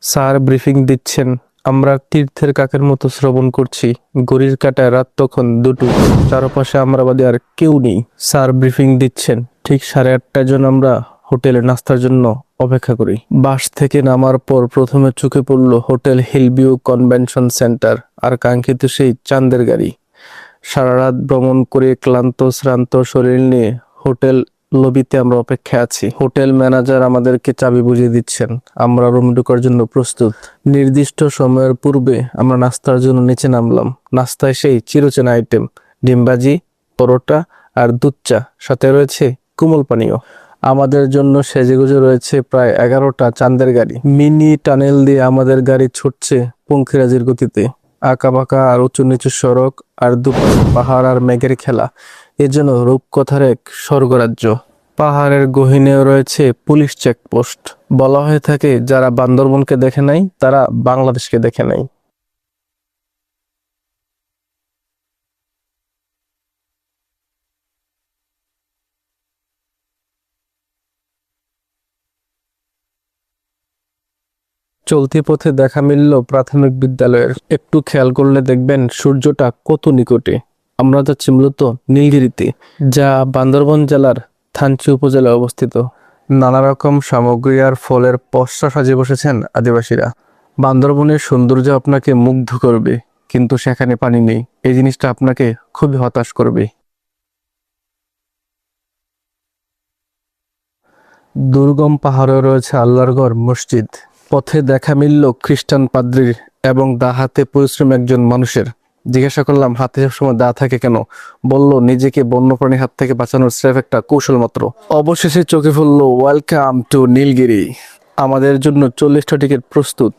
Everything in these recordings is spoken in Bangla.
স্যার ব্রিফিং দিচ্ছেন। আমরা তীর্থের কাকের মতো শ্রবণ করছি। ঘড়ির কাঁটায় রাত তখন 2টো। চারপাশে আমরা বাদে আর কেউ নেই। স্যার ব্রিফিং দিচ্ছেন। ঠিক 8:30টায় জন আমরা হোটেলে নাস্তার জন্য অপেক্ষা করি। বাস থেকে নামার পর প্রথমে চোখে পড়ল হোটেল হিলভিউ কনভেনশন সেন্টার আর কাঙ্ক্ষিত সেই চাঁদের গাড়ি। সারা রাত ভ্রমণ করে ক্লান্ত শ্রান্ত শরীর নিয়ে হোটেল লবিতে আমরা অপেক্ষায় আছি। হোটেল ম্যানেজার আমাদেরকে চাবি বুঝিয়ে দিচ্ছেন। আমরা রুম ঢোকার জন্য প্রস্তুত। নির্দিষ্ট সময়ের পূর্বে আমরা নাস্তার জন্য নিচে নামলাম। নাস্তায় সেই চিরচেনা আইটেম, ডিম ভাজি, পরোটা আর দুধ চা, সাথে রয়েছে কোমল পানীয়। আমাদের জন্য সেজেগুজে রয়েছে প্রায় 11টা চাঁদের গাড়ি। মিনি টানেল দিয়ে আমাদের গাড়ি ছুটছে পঙ্খিরাজির গতিতে। আঁকাবাঁকা আর উঁচু নিচু সড়ক আর দুপাশে পাহাড় আর মেঘের খেলা, এ যেন রূপকথার এক স্বর্গরাজ্য। পাহাড়ের গহীনেও রয়েছে পুলিশ চেকপোস্ট। বলা হয়ে থাকে, যারা বান্দরবনকে দেখে নাই তারা বাংলাদেশকে দেখে নাই। চলতি পথে দেখা মিলল প্রাথমিক বিদ্যালয়ের। একটু খেয়াল করলে দেখবেন সূর্যটা কত নিকটে। আমরা যাচ্ছি মূলত নীলগিরিতে, যা বান্দরবন জেলার থানচি উপজেলায় অবস্থিত। নানা রকম সামগ্রী আর ফলের পসরা সাজিয়ে বসেছেন আদিবাসীরা। বান্দরবনের সৌন্দর্য আপনাকে মুগ্ধ করবে, কিন্তু সেখানে পানি নেই। এই জিনিসটা আপনাকে খুবই হতাশ করবে। দুর্গম পাহাড়ে রয়েছে আল্লাহর ঘর মসজিদ। পথে দেখা মিলল খ্রিস্টান পাদ্রির এবং দা হাতে পরিশ্রম একজন মানুষের। জিজ্ঞাসা করলাম, হাতে সবসময় দা থাকে কেন? বলল, নিজেকে বন্যপ্রাণীর হাত থেকে বাঁচানোর স্রেফ একটা কৌশল মাত্র। অবশেষে চোখে পড়ল ওয়েলকাম টু নীলগিরি। আমাদের জন্য 40টা টিকিট প্রস্তুত।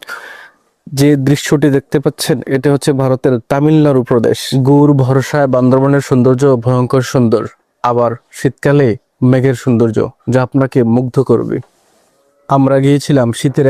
যে দৃশ্যটি দেখতে পাচ্ছেন, এটা হচ্ছে ভারতের তামিলনাড়ু প্রদেশ। গুড় ভরসায় বান্দরবনের সৌন্দর্য ভয়ঙ্কর সুন্দর, আবার শীতকালে মেঘের সৌন্দর্য, যা আপনাকে মুগ্ধ করবে। আমরা গিয়েছিলাম শীতের